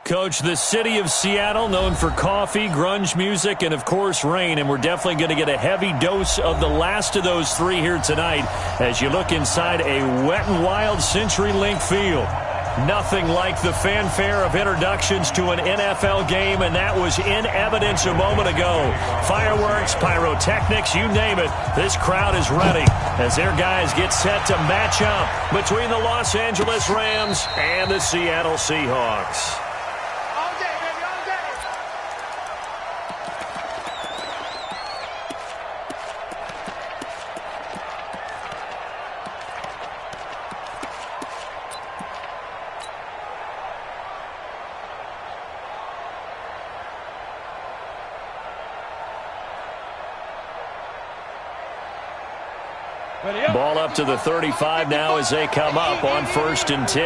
Coach, the city of Seattle, known for coffee, grunge music, and, of course, rain. And we're definitely going to get a heavy dose of the last of those three here tonight as you look inside a wet and wild CenturyLink field. Nothing like the fanfare of introductions to an NFL game, and that was in evidence a moment ago. Fireworks, pyrotechnics, you name it. This crowd is ready as their guys get set to match up between the Los Angeles Rams and the Seattle Seahawks. Ball up to the 35 now as they come up on 1st and 10.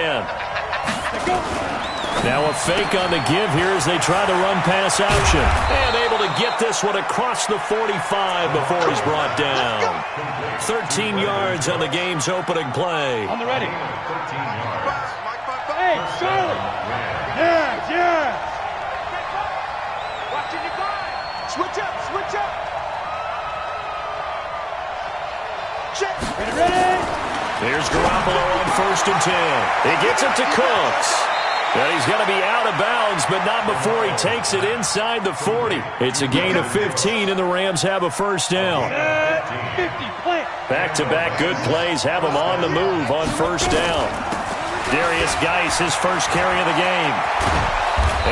Now a fake on the give here as they try to run pass option. And able to get this one across the 45 before he's brought down. 13 yards on the game's opening play. On the ready. 13 yards. Hey, Charlie. Yeah. Watching the guy. Switch up. Ready. Here's Garoppolo on 1st and 10. He gets it to Cooks. And he's going to be out of bounds, but not before he takes it inside the 40. It's a gain of 15, and the Rams have a first down. Back-to-back good plays have him on the move on 1st down. Darius Geis, his first carry of the game.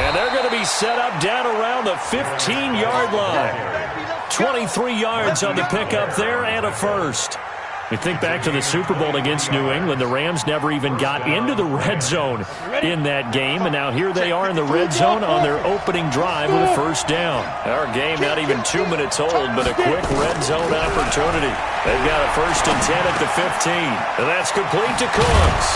And they're going to be set up down around the 15-yard line. 23 yards on the pickup there and a first. We think back to the Super Bowl against New England. The Rams never even got into the red zone in that game. And now here they are in the red zone on their opening drive with a first down. Our game not even 2 minutes old, but a quick red zone opportunity. They've got a 1st and 10 at the 15. And that's complete to Cooks.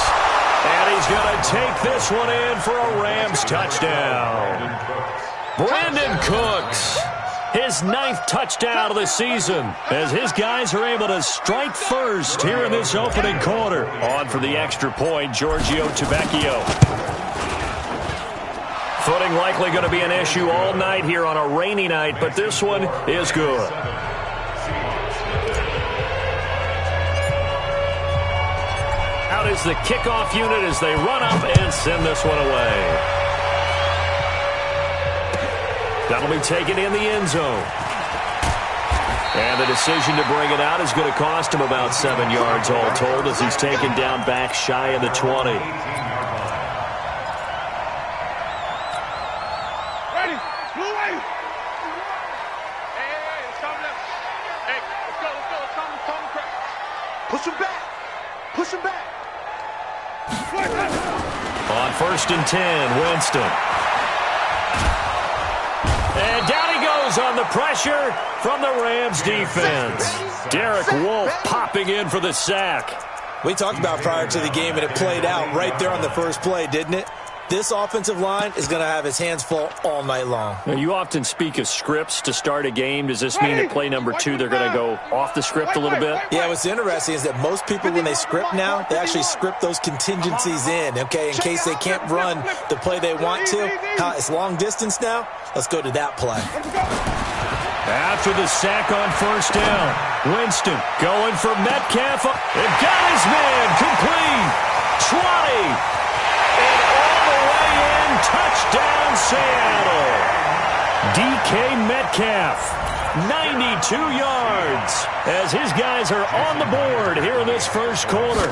And he's going to take this one in for a Rams touchdown. Brandon Cooks. His 9th touchdown of the season as his guys are able to strike first here in this opening quarter. On for the extra point, Giorgio Tavecchio. Footing likely going to be an issue all night here on a rainy night, but this one is good. Out is the kickoff unit as they run up and send this one away. That'll be taken in the end zone. And the decision to bring it out is going to cost him about 7 yards all told as he's taken down back shy of the 20. Ready. Blue wave. Hey, it's coming up. Hey, let's go. It's coming quick. Push him back. On 1st and 10, Winston. And down he goes on the pressure from the Rams defense. Derek Wolfe popping in for the sack. We talked about prior to the game, and it played out right there on the first play, didn't it? This offensive line is going to have his hands full all night long. Now, you often speak of scripts to start a game. Does this mean at play number 2 they're going to go off the script a little bit? Yeah, what's interesting is that most people, when they script now, they actually script those contingencies in, okay, in case they can't run the play they want to. It's long distance now. Let's go to that play. After the sack on 1st down, Winston going for Metcalf. And got his man complete. 20. And all the way in, touchdown Seattle. DK Metcalf, 92 yards as his guys are on the board here in this first quarter.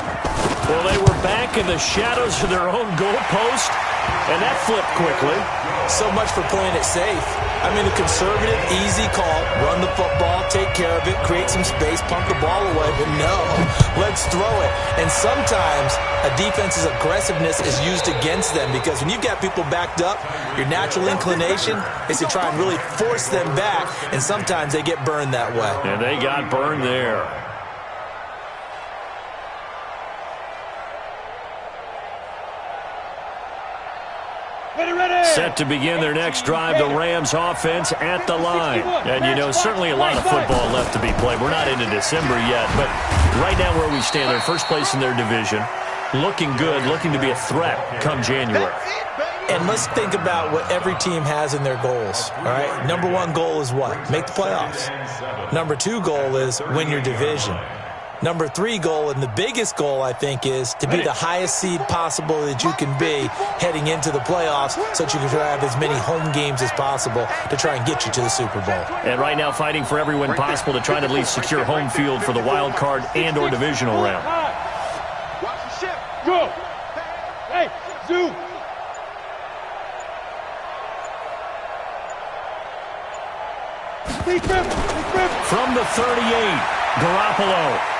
Well, they were back in the shadows of their own goalpost, and that flipped quickly. So much for playing it safe. I mean, a conservative, easy call, run the football, take care of it, create some space, pump the ball away, but no, let's throw it. And sometimes a defense's aggressiveness is used against them because when you've got people backed up, your natural inclination is to try and really force them back, and sometimes they get burned that way. And they got burned there. Set to begin their next drive, the Rams offense at the line. And, you know, certainly a lot of football left to be played. We're not into December yet, but right now where we stand, they're first place in their division, looking good, looking to be a threat come January. And let's think about what every team has in their goals, all right? Number one goal is what? Make the playoffs. Number two goal is win your division. Number three goal, and the biggest goal, I think, is to be the highest seed possible that you can be heading into the playoffs so that you can have as many home games as possible to try and get you to the Super Bowl. And right now fighting for every win possible to try to at least secure home field for the wild card and or divisional round. Watch the ship. Go. Hey, zoom. From the 38, Garoppolo.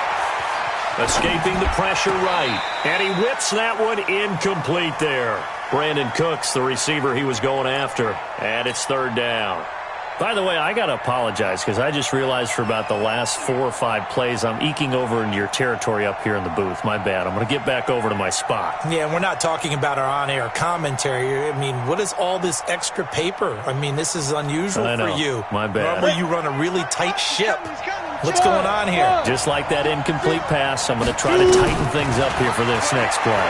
Escaping the pressure right. And he whips that one incomplete there. Brandon Cooks, the receiver he was going after. And it's third down. By the way, I got to apologize because I just realized for about the last 4 or 5 plays, I'm eking over into your territory up here in the booth. My bad. I'm going to get back over to my spot. Yeah, and we're not talking about our on-air commentary. I mean, what is all this extra paper? I mean, this is unusual for you. My bad. Normally you run a really tight ship. What's going on here? Just like that incomplete pass, I'm going to try to tighten things up here for this next play.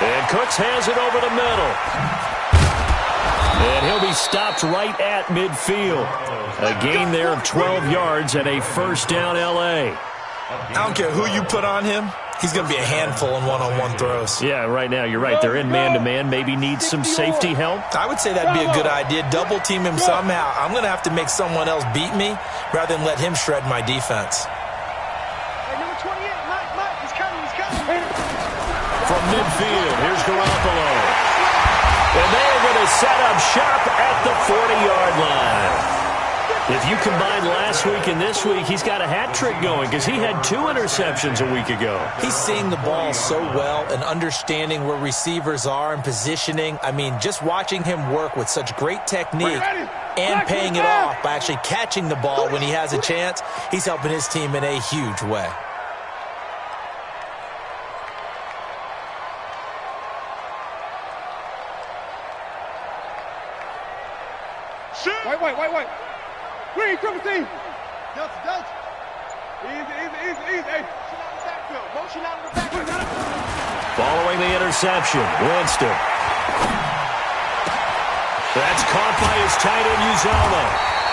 And Cooks has it over the middle. And he'll be stopped right at midfield. A gain there of 12 yards and a first down L.A. I don't care who you put on him. He's going to be a handful in one-on-one throws. Yeah, right now, you're right. They're in man-to-man. Maybe needs some safety help. I would say that'd be a good idea. Double-team him somehow. I'm going to have to make someone else beat me rather than let him shred my defense. Hey, number 28, Mike, he's coming. From midfield, here's Garoppolo. And they're going to set up shop at the 40-yard line. If you combine last week and this week, he's got a hat trick going because he had 2 interceptions a week ago. He's seeing the ball so well and understanding where receivers are and positioning. I mean, just watching him work with such great technique and paying it off by actually catching the ball when he has a chance, he's helping his team in a huge way. Wait. Green, triple team. Delta. Easy. Hey, motion out of the backfield. Following the interception, Winston. That's caught by his tight end, Uzoma.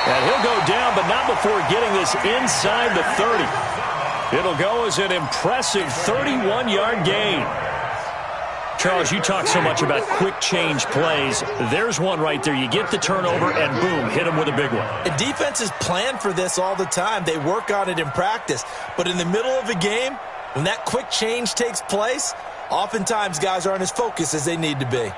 And he'll go down, but not before getting this inside the 30. It'll go as an impressive 31-yard gain. Charles, you talk so much about quick change plays. There's one right there. You get the turnover, and boom, hit him with a big one. And defenses plan for this all the time. They work on it in practice. But in the middle of a game, when that quick change takes place, oftentimes guys aren't as focused as they need to be.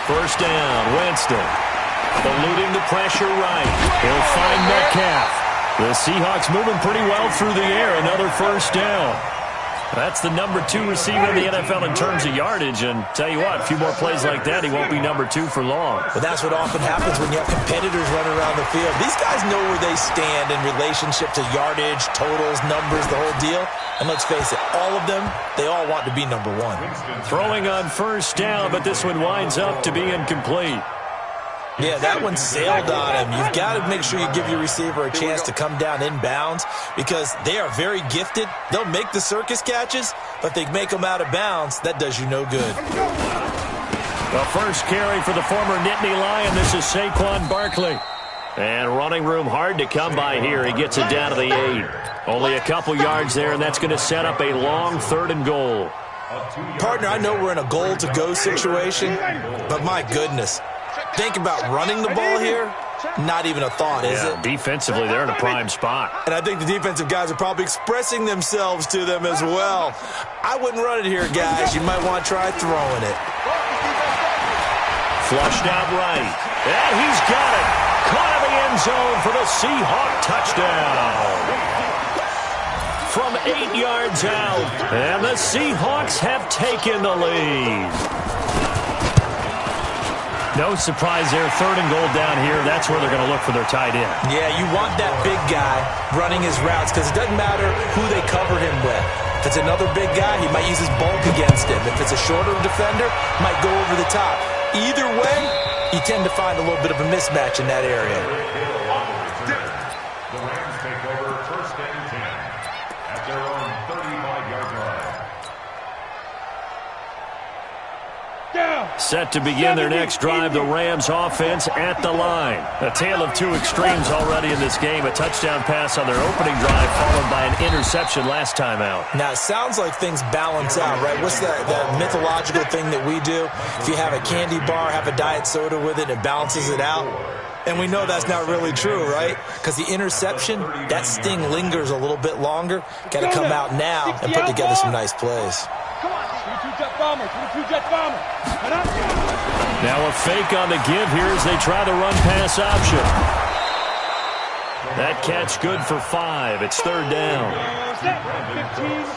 First down, Winston. Eluding the pressure right. He'll find Metcalf. The Seahawks moving pretty well through the air. Another first down. That's the number 2 receiver in the NFL in terms of yardage. And tell you what, a few more plays like that, he won't be number 2 for long. But that's what often happens when you have competitors running around the field. These guys know where they stand in relationship to yardage, totals, numbers, the whole deal. And let's face it, all of them, they all want to be number 1. Throwing on first down, but this one winds up to be incomplete. Yeah, that one sailed on him. You've got to make sure you give your receiver a chance to come down inbounds because they are very gifted. They'll make the circus catches, but if they make them out of bounds, that does you no good. The first carry for the former Nittany Lion. This is Saquon Barkley. And running room hard to come by here. He gets it down to the 8. Only a couple yards there, and that's going to set up a long 3rd and goal. Partner, I know we're in a goal-to-go situation, but my goodness. Think about running the ball here. Not even a thought, is it? Defensively, they're in a prime spot. And I think the defensive guys are probably expressing themselves to them as well. I wouldn't run it here, guys. You might want to try throwing it. Flushed out right. And he's got it. Caught in the end zone for the Seahawk touchdown. From 8 yards out. And the Seahawks have taken the lead. No surprise there. 3rd and goal down here. That's where they're going to look for their tight end. Yeah, you want that big guy running his routes because it doesn't matter who they cover him with. If it's another big guy, he might use his bulk against him. If it's a shorter defender, might go over the top. Either way, you tend to find a little bit of a mismatch in that area. The Rams take over first and 10 at their own 35-yard line. Set to begin their next drive, the Rams offense at the line. A tale of two extremes already in this game. A touchdown pass on their opening drive followed by an interception last time out. Now, it sounds like things balance out, right? What's that mythological thing that we do? If you have a candy bar, have a diet soda with it, it balances it out. And we know that's not really true, right? Because the interception, that sting lingers a little bit longer. Got to come out now and put together some nice plays. Now a fake on the give here as they try the run-pass option. That catch good for 5. It's third down. 15,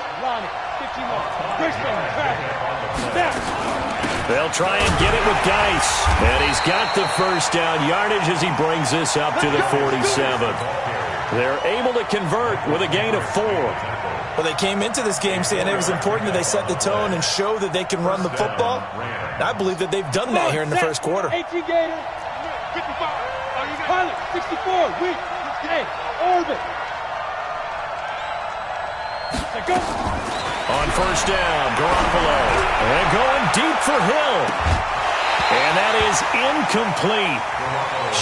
They'll try and get it with Geis. And he's got the first down yardage as he brings this up to the 47. They're able to convert with a gain of 4. Well, they came into this game saying it was important that they set the tone and show that they can run the football. And I believe that they've done that here in the first quarter. 18 Gator, 55, Pilot, 64, weak, hey, orbit. Go. On first down, Garoppolo. And going deep for Hill. And that is incomplete.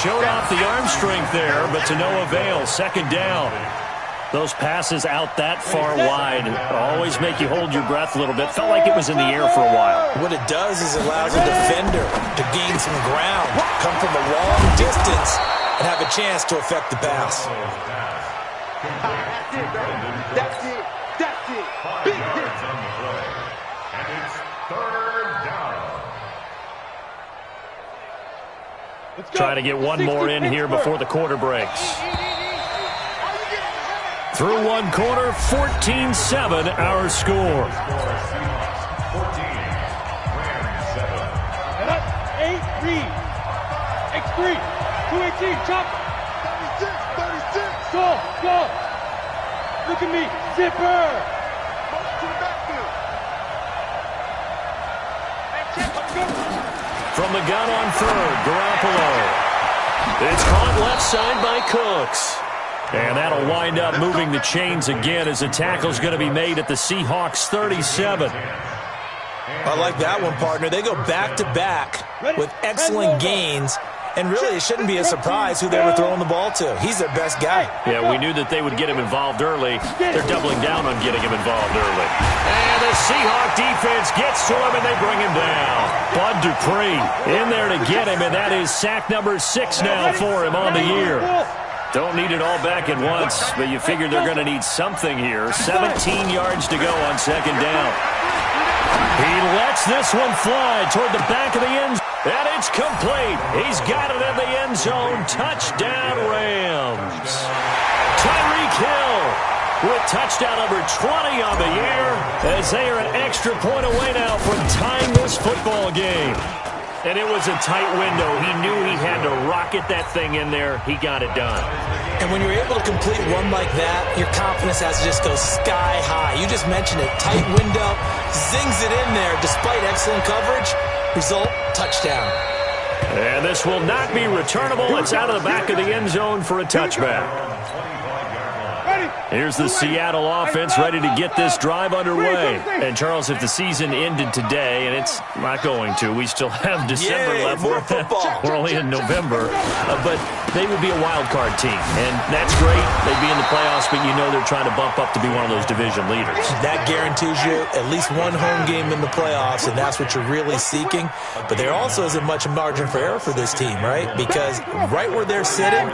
Showed off the arm strength there, but to no avail. Second down. Those passes out that far wide always make you hold your breath a little bit. Felt like it was in the air for a while. What it does is it allows a defender to gain some ground, come from a long distance, and have a chance to affect the pass. That's it. Big hit. And it's third down. Try to get one more in here before the quarter breaks. Through one quarter, 14-7 our score. 8, read. X3, 218, chop. 36. Go. Look at me, zipper. From the gun on third, Garoppolo. It's caught left side by Cooks. And that'll wind up moving the chains again as the tackle's going to be made at the Seahawks 37. I like that one, partner. They go back-to-back with excellent gains. And really, it shouldn't be a surprise who they were throwing the ball to. He's their best guy. Yeah, we knew that they would get him involved early. They're doubling down on getting him involved early. And the Seahawk defense gets to him, and they bring him down. Bud Dupree in there to get him, and that is sack number 6 now for him on the year. Don't need it all back at once, but you figure they're going to need something here. 17 yards to go on second down. He lets this one fly toward the back of the end zone. And it's complete. He's got it in the end zone. Touchdown, Rams. Tyreek Hill with touchdown number 20 on the year as they are an extra point away now from tying this football game. And it was a tight window. He knew he had to rocket that thing in there. He got it done. And when you're able to complete one like that, your confidence has to just go sky high. You just mentioned it. Tight window, zings it in there despite excellent coverage. Result, touchdown. And this will not be returnable. It's out of the back of the end zone for a touchback. Here's the Seattle offense ready to get this drive underway. And, Charles, if the season ended today, and it's not going to, we still have December left. More football. We're only in November. But they would be a wild card team. And that's great. They'd be in the playoffs, but you know they're trying to bump up to be one of those division leaders. That guarantees you at least one home game in the playoffs, and that's what you're really seeking. But there also isn't much margin for error for this team, right? Because right where they're sitting,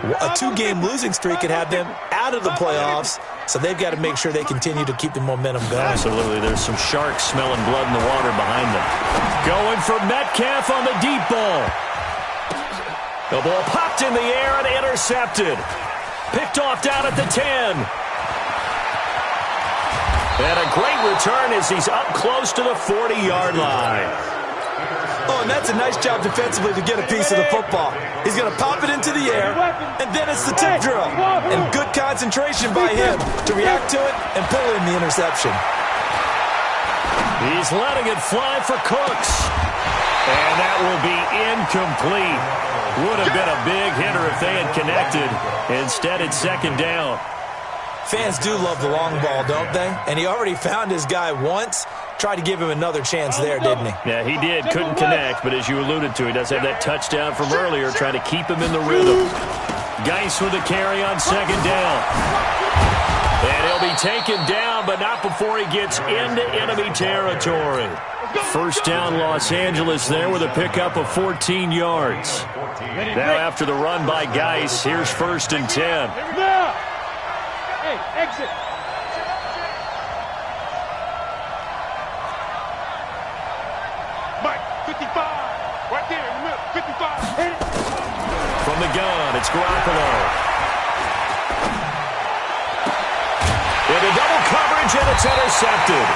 a 2-game losing streak could have them out of the playoffs, so they've got to make sure they continue to keep the momentum going. Absolutely. There's some sharks smelling blood in the water behind them. Going for Metcalf on the deep ball. The ball popped in the air and intercepted. Picked off down at the 10. And a great return as he's up close to the 40-yard line. Oh, And that's a nice job defensively to get a piece of the football. He's going to pop it into the air, and then it's the tip drill. And good concentration by him to react to it and pull in the interception. He's letting it fly for Cooks. And that will be incomplete. Would have been a big hitter if they had connected. Instead, it's second down. Fans do love the long ball, don't they? And he already found his guy once. Tried to give him another chance there, didn't he? Yeah, he did. Couldn't connect, but as you alluded to, he does have that touchdown from earlier, trying to keep him in the rhythm. Geis with a carry on second down. And he'll be taken down, but not before he gets into enemy territory. First down, Los Angeles there with a pickup of 14 yards. Now after the run by Geis, here's 1st and 10. Hey, exit. Mike, 55. Right there, in the middle, 55. Hit it. From the gun, it's Garoppolo. Into double coverage, and it's intercepted.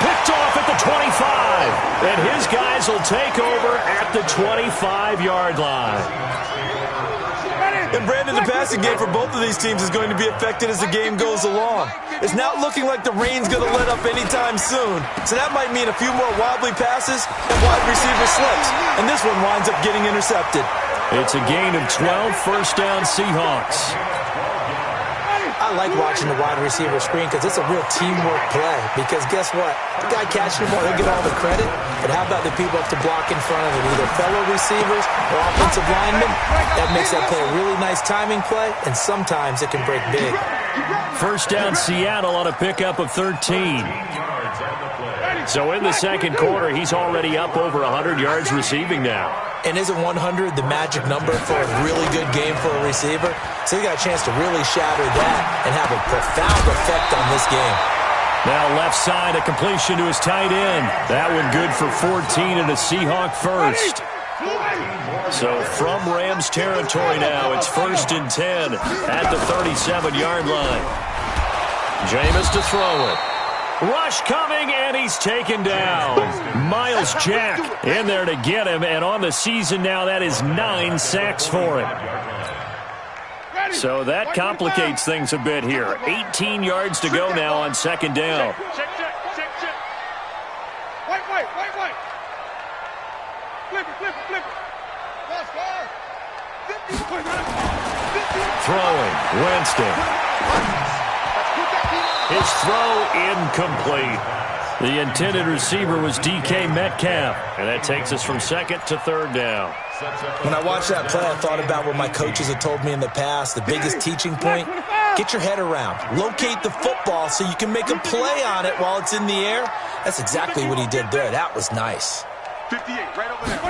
Picked off at the 25. And his guys will take over at the 25-yard line. And Brandon, the passing game for both of these teams is going to be affected as the game goes along. It's not looking like the rain's going to let up anytime soon. So that might mean a few more wobbly passes and wide receiver slips. And this one winds up getting intercepted. It's a gain of 12, first down Seahawks. I like watching the wide receiver screen because it's a real teamwork play. Because guess what? The guy catching the ball, he'll get all the credit. But how about the people up to block in front of him? Either fellow receivers or offensive linemen. That makes that play a really nice timing play, and sometimes it can break big. First down Seattle on a pickup of 13. So in the second quarter, he's already up over 100 yards receiving now. And isn't 100 the magic number for a really good game for a receiver? So he got a chance to really shatter that and have a profound effect on this game. Now left side, a completion to his tight end. That one good for 14 and a Seahawk first. So from Rams territory now, it's 1st and 10 at the 37-yard line. Jameis to throw it. Rush coming, and he's taken down. Miles Jack in there to get him, and on the season now, that is 9 sacks for him. So that complicates things a bit here. 18 yards to go now on second down. Check. Wait. Flip it. Let's go. Throwing, Winston. His throw incomplete. The intended receiver was DK Metcalf, and that takes us from second to third down. When I watched that play, I thought about what my coaches had told me in the past. The biggest teaching point, get your head around. Locate the football so you can make a play on it while it's in the air. That's exactly what he did there. That was nice. 58, right over there.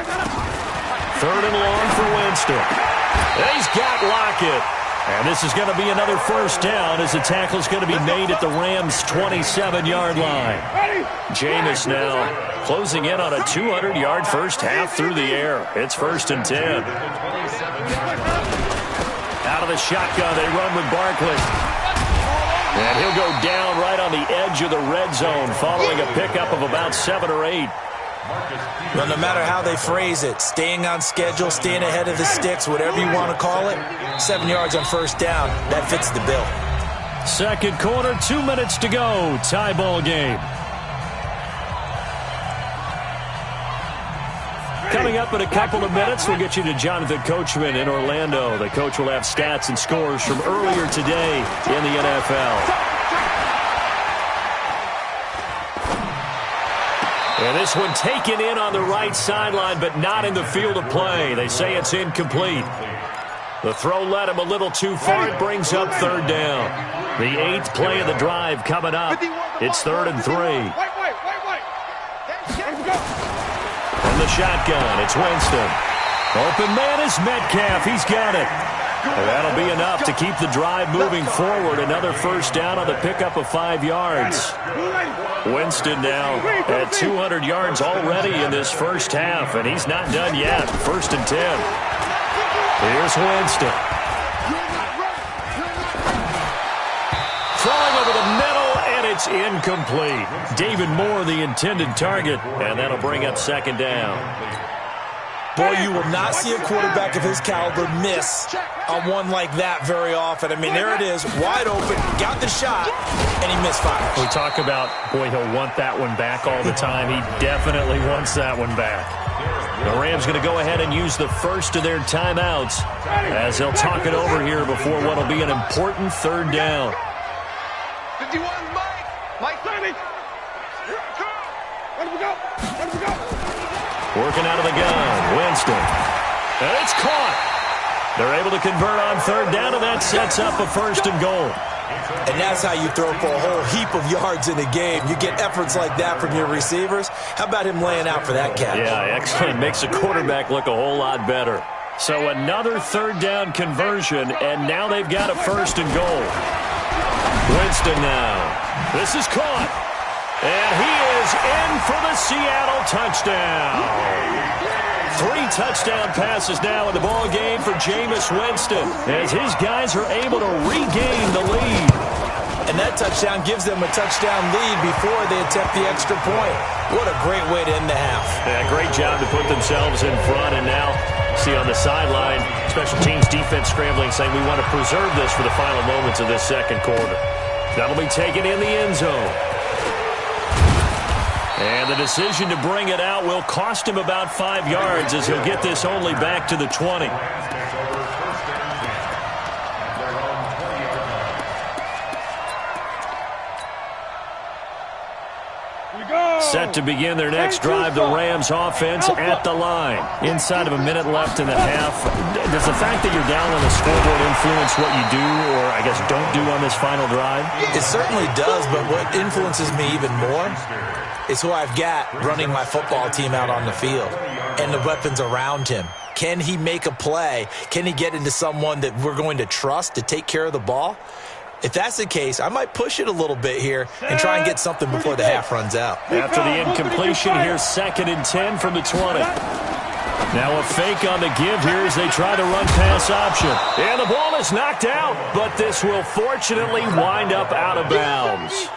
Third and long for Winston. And he's got Lockett. And this is going to be another first down as the tackle's going to be made at the Rams' 27-yard line. Jameis now closing in on a 200-yard first half through the air. It's 1st and 10. Out of the shotgun, they run with Barkley. And he'll go down right on the edge of the red zone following a pickup of about 7 or 8. Well, no matter how they phrase it, staying on schedule, staying ahead of the sticks, whatever you want to call it, 7 yards on first down, that fits the bill. Second quarter, 2 minutes to go. Tie ball game. Coming up in a couple of minutes, we'll get you to Jonathan Coachman in Orlando. The coach will have stats and scores from earlier today in the NFL. And this one taken in on the right sideline, but not in the field of play. They say it's incomplete. The throw led him a little too far. It brings up third down. The 8th play of the drive coming up. It's 3rd and 3. Wait. From the shotgun, it's Winston. Open man is Metcalf. He's got it. And that'll be enough to keep the drive moving forward. Another first down on the pickup of 5 yards. Winston now at 200 yards already in this first half, and he's not done yet. 1st and 10. Here's Winston. Throwing over the middle, and it's incomplete. David Moore, the intended target, and that'll bring up second down. Boy, you will not see a quarterback of his caliber miss on one like that very often. I mean, there it is, wide open, got the shot, and he misfires. We talk about, boy, he'll want that one back all the time. He definitely wants that one back. The Rams going to go ahead and use the first of their timeouts as they'll talk it over here before what will be an important third down. 51, Mike 30. Where do we go? Where do we go? Working out of the gun, Winston. And it's caught. They're able to convert on third down, and that sets up a first and goal. And that's how you throw for a whole heap of yards in a game. You get efforts like that from your receivers. How about him laying out for that catch? Yeah, excellent. Makes the quarterback look a whole lot better. So another third down conversion, and now they've got a first and goal. Winston now. This is caught. And he is in for the Seattle touchdown. 3 touchdown passes now in the ball game for Jameis Winston as his guys are able to regain the lead. And that touchdown gives them a touchdown lead before they attempt the extra point. What a great way to end the half. Yeah, great job to put themselves in front. And now, see on the sideline, special teams defense scrambling, saying we want to preserve this for the final moments of this second quarter. That'll be taken in the end zone. And the decision to bring it out will cost him about 5 yards as he'll get this only back to the 20. Set to begin their next drive, the Rams offense at the line. Inside of a minute left in the half. Does the fact that you're down on the scoreboard influence what you do or, I guess, don't do on this final drive? It certainly does, but what influences me even more is who I've got running my football team out on the field and the weapons around him. Can he make a play? Can he get into someone that we're going to trust to take care of the ball? If that's the case, I might push it a little bit here and try and get something before the half runs out. After the incompletion, here's 2nd and 10 from the 20. Now a fake on the give here as they try the run-pass option. And the ball is knocked out, but this will fortunately wind up out of bounds.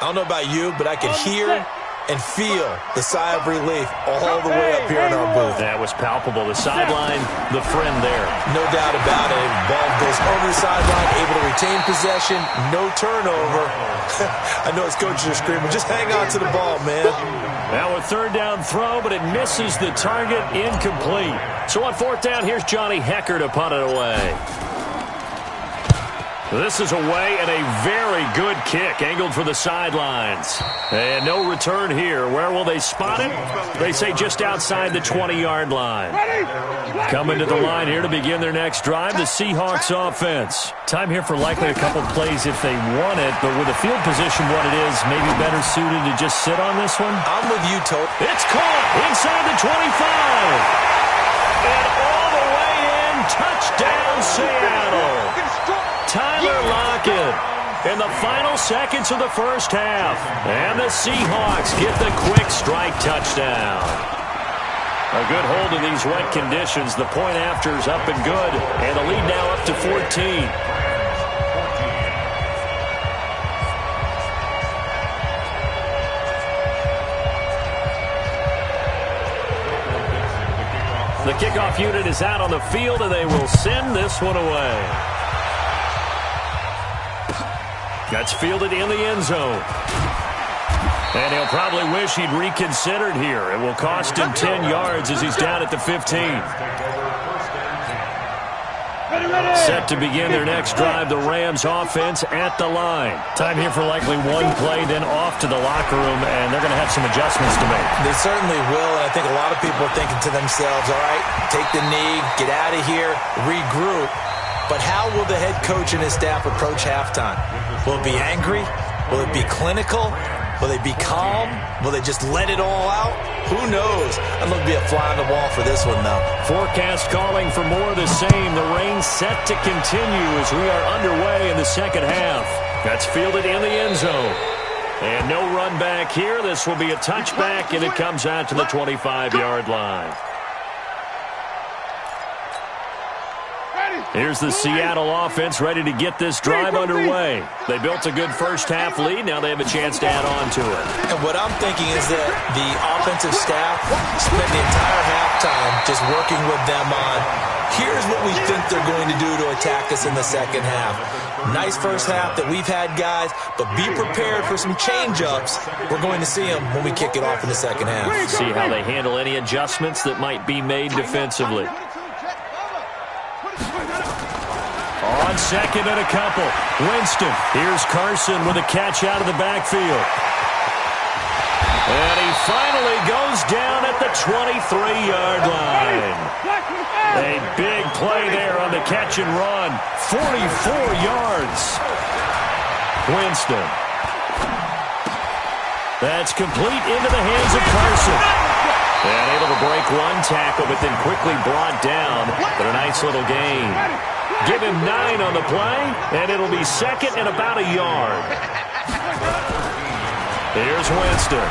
I don't know about you, but I could hear and feel the sigh of relief all the way up here in our booth. That was palpable. The sideline, the friend there. No doubt about it. Ball goes over the sideline, able to retain possession, no turnover. I know his coaches are screaming, just hang on to the ball, man. Now a third down throw, but it misses the target, incomplete. So on 4th down, here's Johnny Hecker to punt it away. This is away and a very good kick, angled for the sidelines. And no return here. Where will they spot it? They say just outside the 20-yard line. Coming to the line here to begin their next drive, the Seahawks offense. Time here for likely a couple plays if they want it, but with the field position what it is, maybe better suited to just sit on this one? I'm with you, Tote. It's caught inside the 25. And all the way in, touchdown Seattle. Tyler Lockett in the final seconds of the first half. And the Seahawks get the quick strike touchdown. A good hold in these wet conditions. The point after is up and good. And the lead now up to 14. The kickoff unit is out on the field, and they will send this one away. That's fielded in the end zone. And he'll probably wish he'd reconsidered here. It will cost him 10 yards as he's down at the 15. Set to begin their next drive, the Rams offense at the line. Time here for likely one play, then off to the locker room, and they're going to have some adjustments to make. They certainly will, and I think a lot of people are thinking to themselves, all right, take the knee, get out of here, regroup. But how will the head coach and his staff approach halftime? Will it be angry? Will it be clinical? Will they be calm? Will they just let it all out? Who knows? I'd love to be a fly on the wall for this one, though. Forecast calling for more of the same. The rain set to continue as we are underway in the second half. That's fielded in the end zone. And no run back here. This will be a touchback, and it comes out to the 25-yard line. Ready? Here's the Seattle offense ready to get this drive underway. They built a good first-half lead. Now they have a chance to add on to it. And what I'm thinking is that the offensive staff spent the entire halftime just working with them on, here's what we think they're going to do to attack us in the second half. Nice first half that we've had, guys, but be prepared for some change-ups. We're going to see them when we kick it off in the second half. See how they handle any adjustments that might be made defensively. On second and a couple, Winston. Here's Carson with a catch out of the backfield. And he finally goes down at the 23-yard line. A big play there on the catch and run. 44 yards. Winston. That's complete into the hands of Carson. And able to break one tackle, but then quickly brought down. But a nice little gain. Give him 9 on the play, and it'll be second and about a yard. Here's Winston.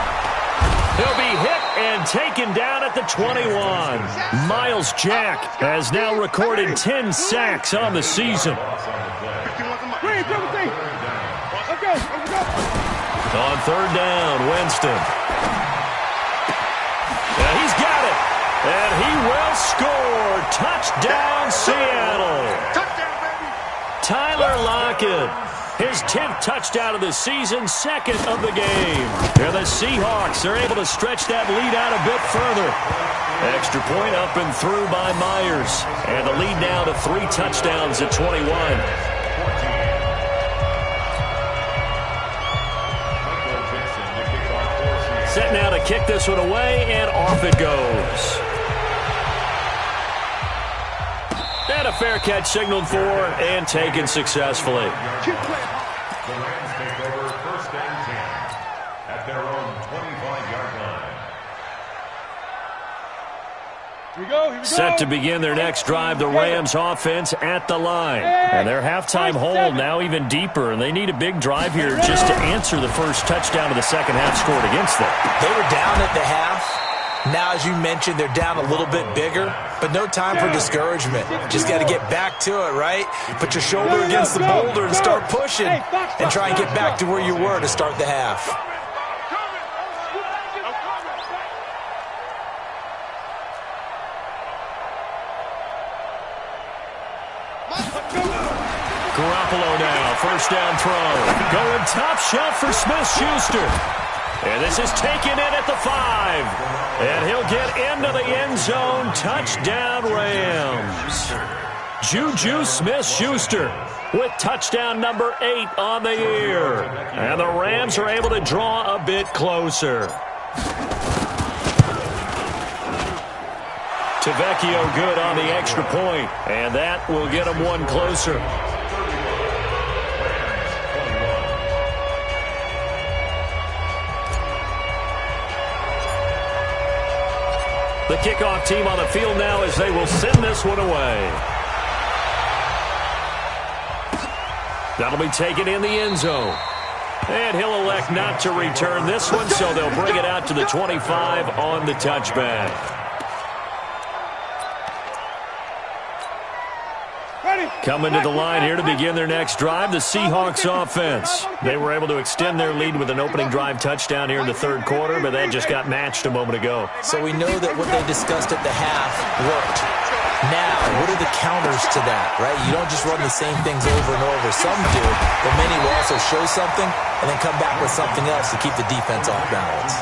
He'll be hit and taken down at the 21. Miles Jack has now recorded 10 sacks on the season. On third down, Winston. And he's got it. And he will score. Touchdown, Seattle. Tyler Lockett. His 10th touchdown of the season, second of the game. And the Seahawks are able to stretch that lead out a bit further. Extra point up and through by Myers. And the lead now to 3 touchdowns at 21. Set now to kick this one away, and off it goes. And a fair catch signaled for and taken successfully. The Rams take over first and 10 at their own 25-yard line. Here we go. Set to begin their next drive, the Rams offense at the line. And their halftime hole now even deeper, and they need a big drive here just to answer the first touchdown of the second half scored against them. They were down at the half. Now, as you mentioned, they're down a little bit bigger, but no time for discouragement. Just got to get back to it, right? Put your shoulder against the boulder and start pushing and try and get back to where you were to start the half. Garoppolo now, first down throw. Going top shelf for Smith-Schuster. And this is taken in at the 5. And he'll get into the end zone. Touchdown, Rams. Juju Smith-Schuster with touchdown number 8 on the year. And the Rams are able to draw a bit closer. Tavecchio good on the extra point. And that will get them one closer. The kickoff team on the field now as they will send this one away. That'll be taken in the end zone. And he'll elect not to return this one, so they'll bring it out to the 25 on the touchback. Coming to the line here to begin their next drive, the Seahawks offense. They were able to extend their lead with an opening drive touchdown here in the third quarter, but that just got matched a moment ago. So we know that what they discussed at the half worked. Now, what are the counters to that, right? You don't just run the same things over and over. Some do, but many will also show something and then come back with something else to keep the defense off balance.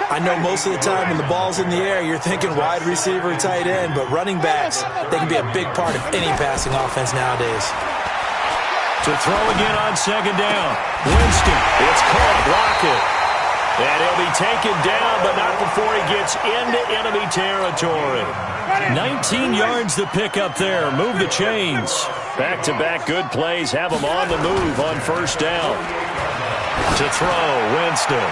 I know most of the time when the ball's in the air, you're thinking wide receiver, tight end, but running backs, they can be a big part of any passing offense nowadays. To throw again on second down. Winston, it's caught, Lockett. And he'll be taken down, but not before he gets into enemy territory. 19 yards to pick up there. Move the chains. Back-to-back good plays have him on the move on first down. To throw, Winston.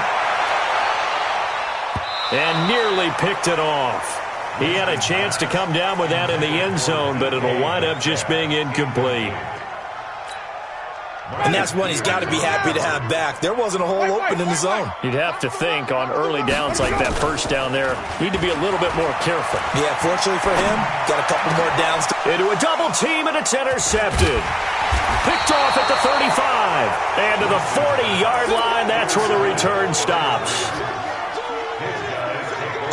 And nearly picked it off. He had a chance to come down with that in the end zone, but it'll wind up just being incomplete. And that's one he's got to be happy to have back. There wasn't a hole open in the zone. You'd have to think on early downs like that first down there, need to be a little bit more careful. Yeah, fortunately for him, got a couple more downs. Into a double team, and it's intercepted. Picked off at the 35. And to the 40-yard line, that's where the return stops.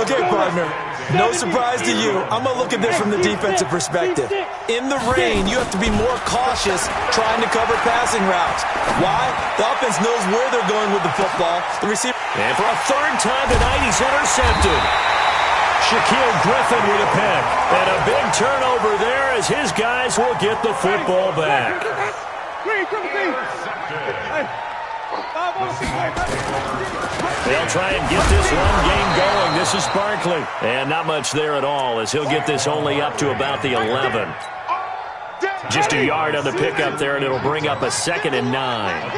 Okay, partner, no surprise to you. I'm going to look at this from the defensive perspective. In the rain, you have to be more cautious trying to cover passing routes. Why? The offense knows where they're going with the football. The receiver. And for a third time tonight, he's intercepted. Shaquille Griffin with a pick. And a big turnover there as his guys will get the football back. They'll try and get this run game going. This is Barkley. And not much there at all as he'll get this only up to about the 11. Just a yard on the pickup there, and it'll bring up a 2nd and 9.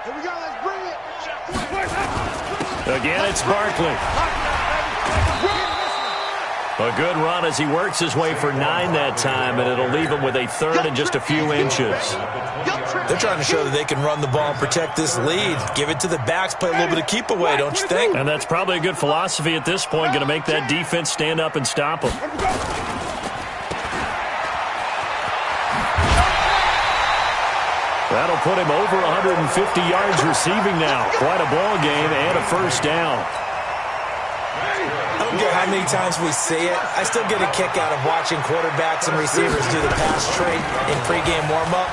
Here we go, let's bring it. Again, it's Barkley. A good run as he works his way for 9 that time, and it'll leave him with a 3rd and just a few inches. They're trying to show that they can run the ball and protect this lead. Give it to the backs, play a little bit of keep away, don't you think? And that's probably a good philosophy at this point, going to make that defense stand up and stop them. That'll put him over 150 yards receiving now. Quite a ball game and a first down. I don't care how many times we see it. I still get a kick out of watching quarterbacks and receivers do the pass trait in pregame warm-up.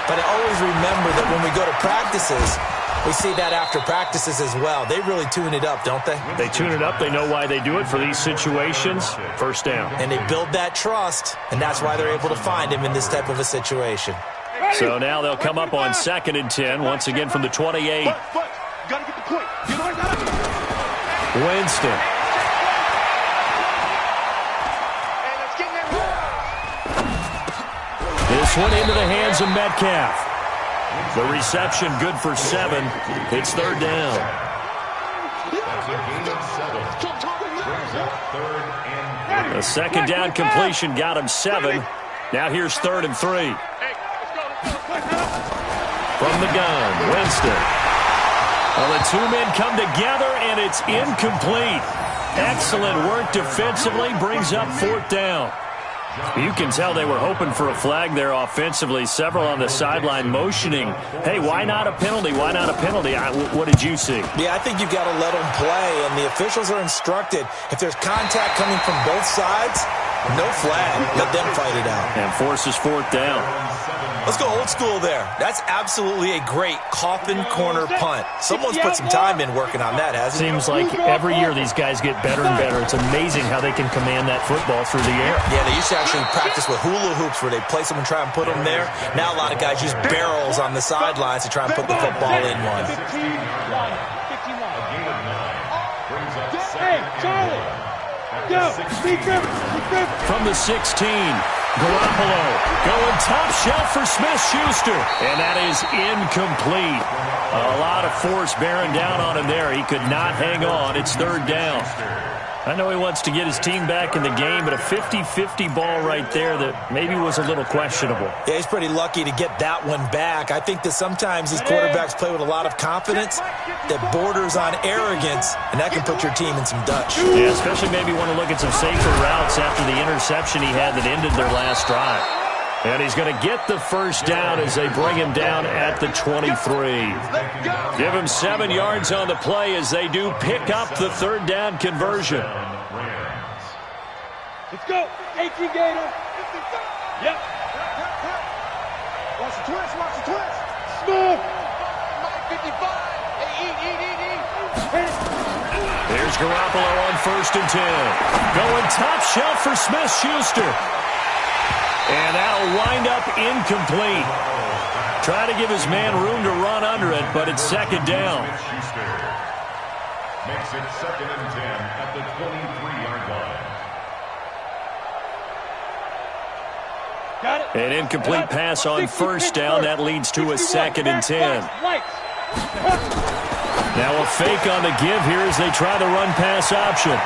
But I always remember that when we go to practices, we see that after practices as well. They really tune it up, don't they? They tune it up. They know why they do it for these situations. First down. And they build that trust, and that's why they're able to find him in this type of a situation. So now they'll come up on 2nd and 10, once again from the 28. Gotta get the point. Winston. This one into the hands of Metcalf. The reception good for 7. It's 3rd down. A 2nd down completion got him 7. Now here's 3rd and 3. From the gun, Winston. Well, the two men come together, and it's incomplete. Excellent work defensively, brings up 4th down. You can tell they were hoping for a flag there offensively. Several on the sideline motioning, hey, why not a penalty? Why not a penalty? What did you see? Yeah, I think you've got to let them play, and the officials are instructed. If there's contact coming from both sides, no flag. Let them fight it out. And forces 4th down. Let's go old school there. That's absolutely a great coffin corner punt. Someone's put some time in working on that, hasn't it? Seems like every year these guys get better and better. It's amazing how they can command that football through the air. Yeah, they used to actually practice with hula hoops where they place them and try and put them there. Now a lot of guys use barrels on the sidelines to try and put the football in one. Hey, Charlie! Go! From the 16, Garoppolo going top shelf for Smith-Schuster. And that is incomplete. A lot of force bearing down on him there. He could not hang on. It's 3rd down. I know he wants to get his team back in the game, but a 50-50 ball right there that maybe was a little questionable. Yeah, he's pretty lucky to get that one back. I think that sometimes these quarterbacks play with a lot of confidence that borders on arrogance, and that can put your team in some Dutch. Yeah, especially maybe want to look at some safer routes after the interception he had that ended their last drive. And he's going to get the first down as they bring him down at the 23. Give him 7 yards on the play as they do pick up the 3rd down conversion. Let's go. 18 Gator. Yep. Watch the twist. Watch the twist. Smooth. 55. Here's Garoppolo on 1st and 10. Going top shelf for Smith-Schuster. And that'll wind up incomplete. Try to give his man room to run under it, but it's 2nd down. Makes it 2nd and 10 at the 23-yard line. Got it. An incomplete pass on 1st down. That leads to a 2nd and 10. Now a fake on the give here as they try the run-pass option.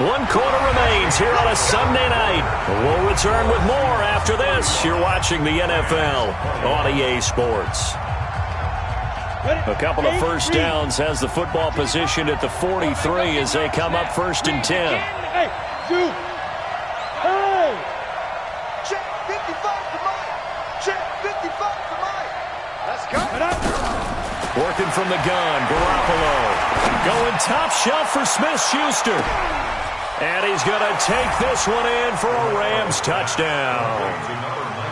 1 quarter remains here on a Sunday night. We'll return with more after this. You're watching the NFL on EA Sports. A couple of first downs has the football position at the 43 as they come up 1st and 10. Hey, shoot. Hey. Check 55 for Mike. Check 55 for Mike. Let's go. Working from the gun, Garoppolo. Going top shelf for Smith-Schuster. And he's going to take this one in for a Rams touchdown.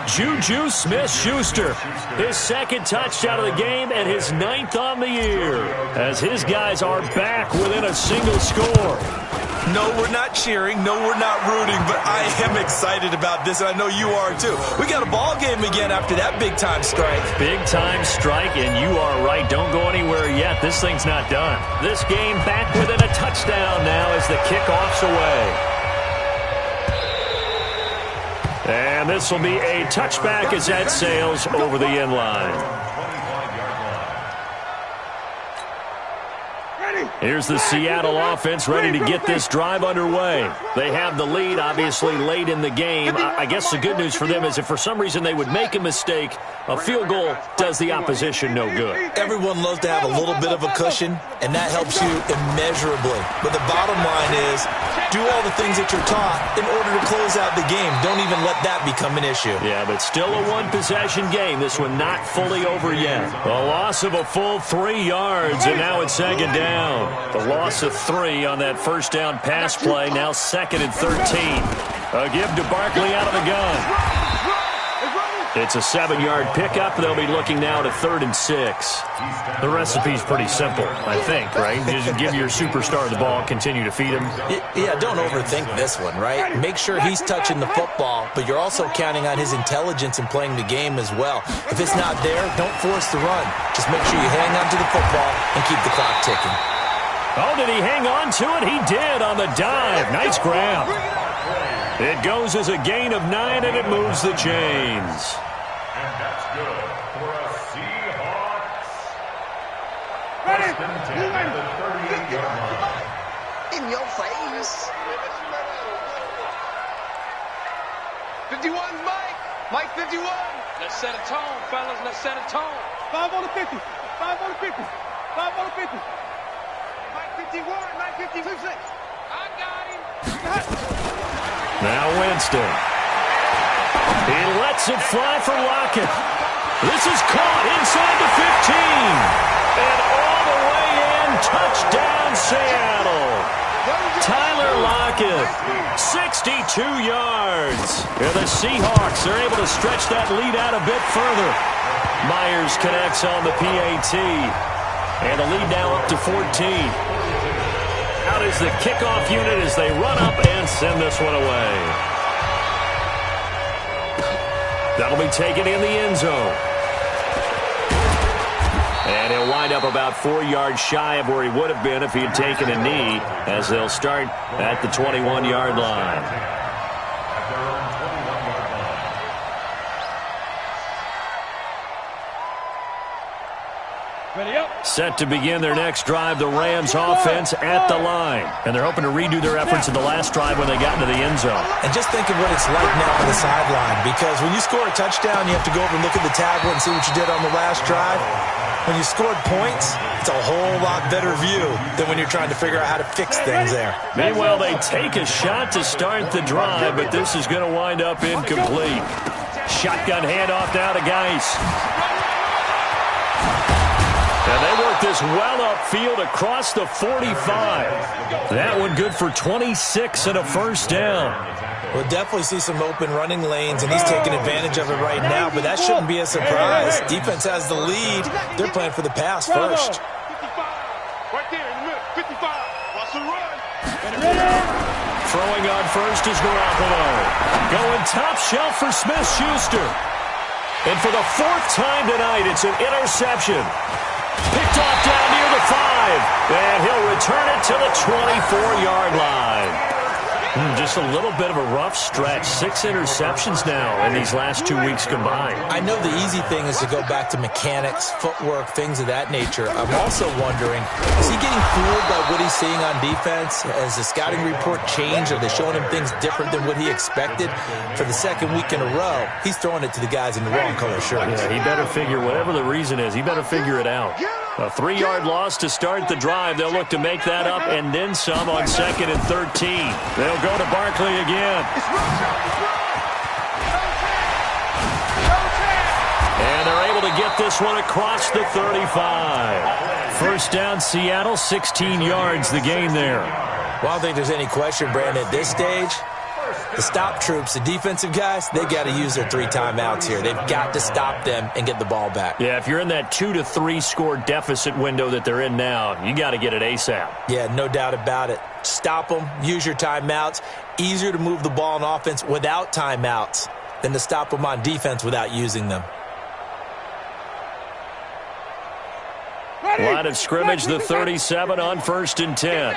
Juju Smith-Schuster, his 2nd touchdown of the game and his 9th on the year, as his guys are back within a single score. No, we're not cheering. No, we're not rooting, but I am excited about this, and I know you are too. We got a ball game again after that big-time strike. Big-time strike, and you are right. Don't go anywhere yet. This thing's not done. This game back within a touchdown now as the kickoff's away. And this will be a touchback as that sails over the end line. Here's the Seattle offense ready to get this drive underway. They have the lead, obviously, late in the game. I guess the good news for them is if for some reason they would make a mistake, a field goal does the opposition no good. Everyone loves to have a little bit of a cushion, and that helps you immeasurably. But the bottom line is, do all the things that you're taught in order to close out the game. Don't even let that become an issue. Yeah, but still a one-possession game. This one not fully over yet. A loss of a full 3 yards, and now it's 2nd down. The loss of 3 on that first down pass play, now 2nd and 13. A give to Barkley out of the gun. It's a 7-yard pickup. They'll be looking now to 3rd and 6. The recipe's pretty simple, I think, right? Just give your superstar the ball, continue to feed him. Yeah, don't overthink this one, right? Make sure he's touching the football, but you're also counting on his intelligence in playing the game as well. If it's not there, don't force the run. Just make sure you hang on to the football and keep the clock ticking. Oh, did he hang on to it? He did on the dive. Nice grab. It goes as a gain of 9, and it moves the chains. And that's good for a Seahawks. 1st and 10 at the 38-yard line. In your face. 51's Mike. Mike 51. Let's set a tone, fellas. Let's set a tone. 5 on the 50. 5 on the 50. 5 on the 50. Mike 51. Mike 52. I got him. Now Winston. He lets it fly for Lockett. This is caught inside the 15. And all the way in, touchdown Seattle. Tyler Lockett, 62 yards. And the Seahawks are able to stretch that lead out a bit further. Myers connects on the PAT. And the lead now up to 14. Out is the kickoff unit as they run up and send this one away. That'll be taken in the end zone. And he'll wind up about 4 yards shy of where he would have been if he had taken a knee, as they'll start at the 21-yard line. At their own 21-yard line. Ready up. Set to begin their next drive, the Rams offense at the line. And they're hoping to redo their efforts in the last drive when they got into the end zone. And just think of what it's like now on the sideline, because when you score a touchdown, you have to go over and look at the tablet and see what you did on the last drive. When you scored points, it's a whole lot better view than when you're trying to figure out how to fix things there. Meanwhile, they take a shot to start the drive, but this is going to wind up incomplete. Shotgun handoff now to Geis. And they work this well upfield across the 45. That one good for 26 and a first down. We'll definitely see some open running lanes, and he's taking advantage of it right now, but that shouldn't be a surprise. Defense has the lead. They're playing for the pass first. 55. Right there in the middle. 55. Watch the run. Throwing on first is Garoppolo. Going top shelf for Smith-Schuster. And for the 4th time tonight, it's an interception. Picked off down near the 5. And he'll return it to the 24-yard line. Just a little bit of a rough stretch. 6 interceptions now in these last 2 weeks combined. I know the easy thing is to go back to mechanics, footwork, things of that nature. I'm also wondering, is he getting fooled by what he's seeing on defense? Has the scouting report changed? Are they showing him things different than what he expected? For the second week in a row, he's throwing it to the guys in the wrong color shirts. Yeah, he better figure, whatever the reason is, he better figure it out. A 3-yard loss to start the drive. They'll look to make that up and then some on 2nd and 13. They'll go to Barkley again. And they're able to get this one across the 35. First down, Seattle, 16 yards the gain there. Well, I don't think there's any question, Brandon, at this stage, the stop troops, the defensive guys, they got to use their 3 timeouts here. They've got to stop them and get the ball back. Yeah, if you're in that 2 to 3 score deficit window that they're in now, you got to get it ASAP. Yeah, no doubt about it. Stop them, use your timeouts. Easier to move the ball on offense without timeouts than to stop them on defense without using them. Line of scrimmage, the 37 on 1st and 10.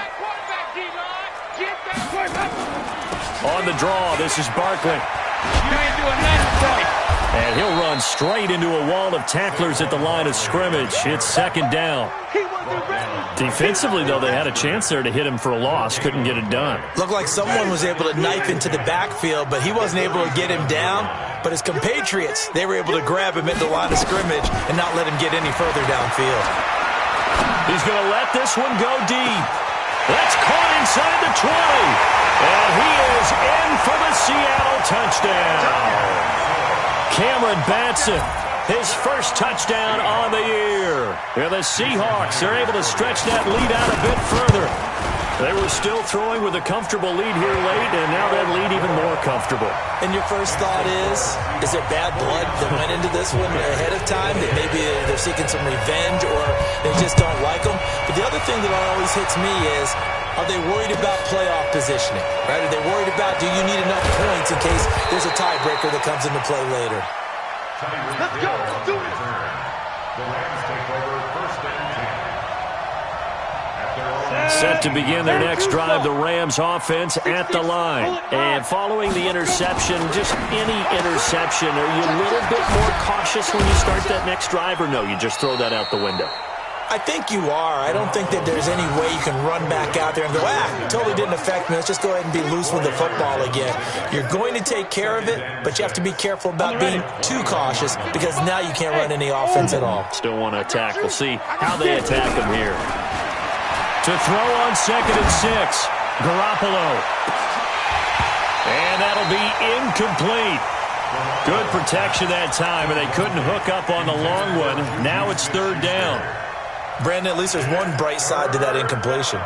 On the draw, this is Barkley. You ain't doing nothing today. And he'll run straight into a wall of tacklers at the line of scrimmage. It's 2nd down. Defensively, though, they had a chance there to hit him for a loss. Couldn't get it done. Looked like someone was able to knife into the backfield, but he wasn't able to get him down. But his compatriots, they were able to grab him at the line of scrimmage and not let him get any further downfield. He's going to let this one go deep. That's caught inside the 20. And he is in for the Seattle touchdown. Cameron Batson, his first touchdown on the year. And the Seahawks are able to stretch that lead out a bit further. They were still throwing with a comfortable lead here late, and now that lead even more comfortable. And your first thought is there bad blood that went into this one ahead of time, that maybe they're seeking some revenge or they just don't like them? But the other thing that always hits me is, are they worried about playoff positioning? Right? Are they worried about, do you need enough points in case there's a tiebreaker that comes into play later? Let's go. Let's do it. The Rams take over 1st and 10. Set to begin their next drive, the Rams offense at the line. And following the interception, just any interception, are you a little bit more cautious when you start that next drive, or no, you just throw that out the window? I think you are. I don't think that there's any way you can run back out there and go, totally didn't affect me. Let's just go ahead and be loose with the football again. You're going to take care of it, but you have to be careful about being too cautious because now you can't run any offense at all. Still want to attack. We'll see how they attack him here. To throw on 2nd and 6, Garoppolo. And that'll be incomplete. Good protection that time, and they couldn't hook up on the long one. Now it's 3rd down. Brandon, at least there's one bright side to that incompletion.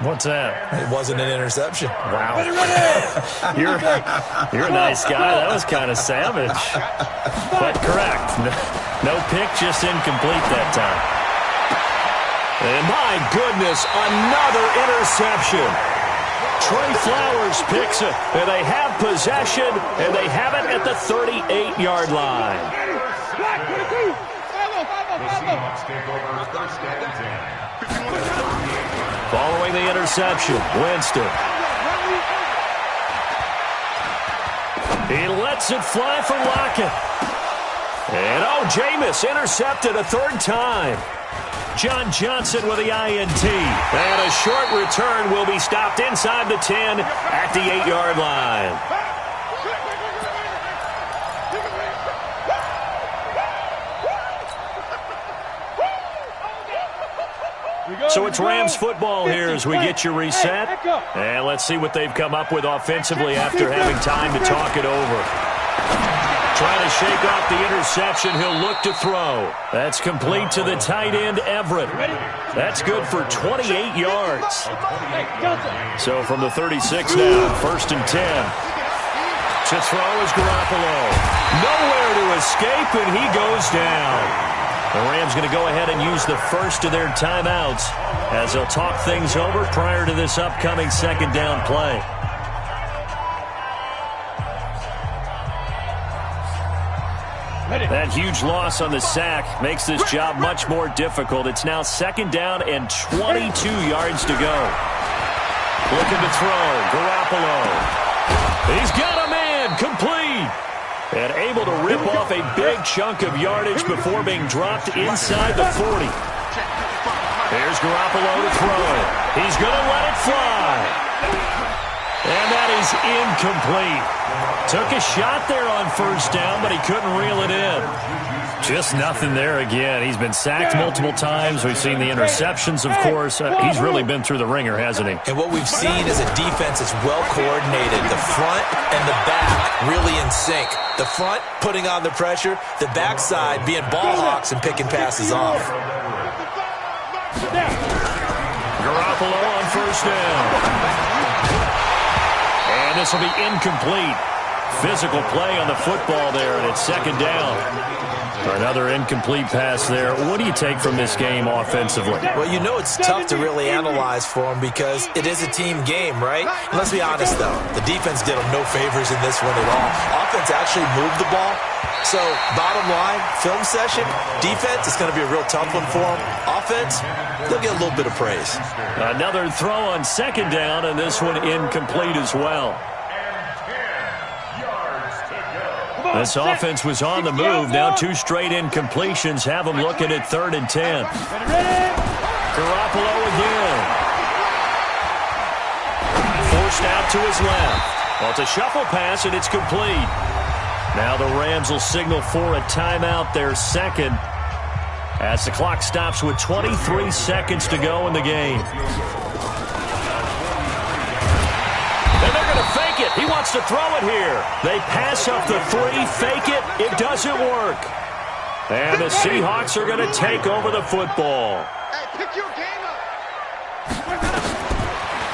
What's that? It wasn't an interception. Wow. You're a nice guy. That was kind of savage. But correct. No pick, just incomplete that time. And my goodness, another interception. Trey Flowers picks it, and they have possession, and they have it at the 38-yard line. The Seahawks take over 1st and 10. Following the interception, Winston. He lets it fly for Lockett. And, Jameis intercepted a 3rd time. John Johnson with the INT. And a short return will be stopped inside the 10 at the 8-yard line. So it's Rams football here as we get you reset. And let's see what they've come up with offensively after having time to talk it over. Trying to shake off the interception. He'll look to throw. That's complete to the tight end, Everett. That's good for 28 yards. So from the 36 now, 1st and 10. To throw is Garoppolo. Nowhere to escape, and he goes down. The Rams going to go ahead and use the first of their timeouts as they'll talk things over prior to this upcoming 2nd down play. That huge loss on the sack makes this job much more difficult. It's now 2nd down and 22 yards to go. Looking to throw. Garoppolo. He's got a man. Complete. And able to rip off a big chunk of yardage before being dropped inside the 40. There's Garoppolo to throw it. He's going to let it fly. And that is incomplete. Took a shot there on first down, but he couldn't reel it in. Just nothing there again. He's been sacked multiple times. We've seen the interceptions, of course. He's really been through the ringer, hasn't he? And what we've seen is a defense that's well coordinated. The front and the back really in sync. The front putting on the pressure, the backside being ball hawks and picking passes off. Garoppolo on first down. And this will be incomplete. Physical play on the football there, and it's second down. Another incomplete pass there. What do you take from this game offensively? Well, you know it's tough to really analyze for them because it is a team game, right? And let's be honest, though. The defense did them no favors in this one at all. Offense actually moved the ball. So, bottom line, film session, defense is going to be a real tough one for them. Offense, they'll get a little bit of praise. Another throw on second down, and this one incomplete as well. This offense was on the move. Now 2 straight incompletions have them looking at 3rd and 10. Garoppolo again. Forced out to his left. Well, it's a shuffle pass, and it's complete. Now the Rams will signal for a timeout, their second, as the clock stops with 23 seconds to go in the game. Fake it. He wants to throw it here. They pass up the 3, fake it. It doesn't work. And the Seahawks are going to take over the football. Hey, pick your game up.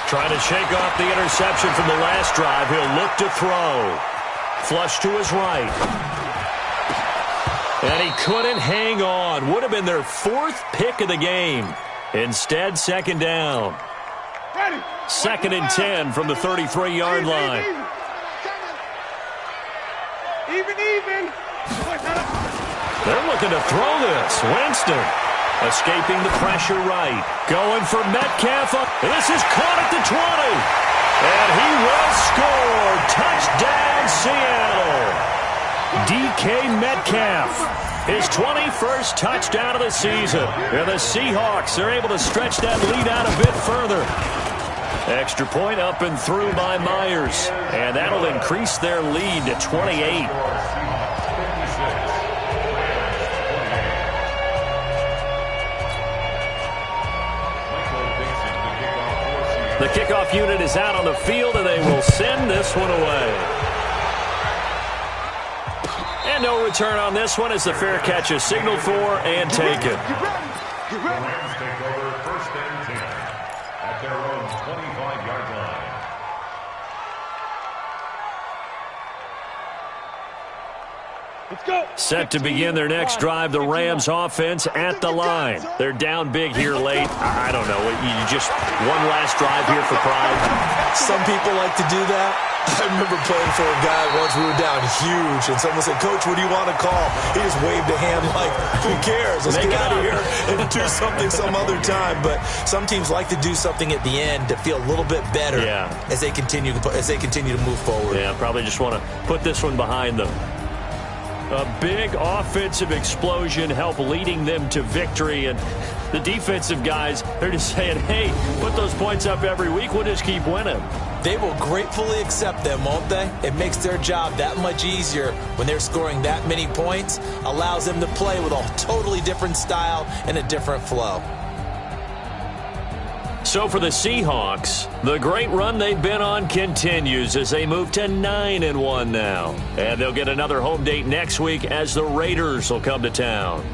Trying to shake off the interception from the last drive. He'll look to throw. Flush to his right. And he couldn't hang on. Would have been their 4th pick of the game. Instead, second down. 2nd and 10 from the 33-yard line. Even. They're looking to throw this. Winston escaping the pressure right. Going for Metcalf. This is caught at the 20. And he will score. Touchdown, Seattle. DK Metcalf. His 21st touchdown of the season. And the Seahawks are able to stretch that lead out a bit further. Extra point up and through by Myers. And that'll increase their lead to 28. The kickoff unit is out on the field, and they will send this one away. And no return on this one as the fair catch is signaled for and taken. Rams take over 1st and 10 at their own 25-yard line. Let's go. Set to begin their next drive, the Rams offense at the line. They're down big here late. I don't know. You just one last drive here for pride. Some people like to do that. I remember playing for a guy once. We were down huge, and someone said, "Coach, what do you want to call?" He just waved a hand like, "Who cares? Let's get out of here and do something some other time." But some teams like to do something at the end to feel a little bit better as they continue to move forward. Yeah, probably just want to put this one behind them. A big offensive explosion helped leading them to victory, and the defensive guys, they're just saying, hey, put those points up every week, we'll just keep winning. They will gratefully accept them, won't they? It makes their job that much easier when they're scoring that many points, allows them to play with a totally different style and a different flow. So for the Seahawks, the great run they've been on continues as they move to 9-1 now. And they'll get another home date next week as the Raiders will come to town.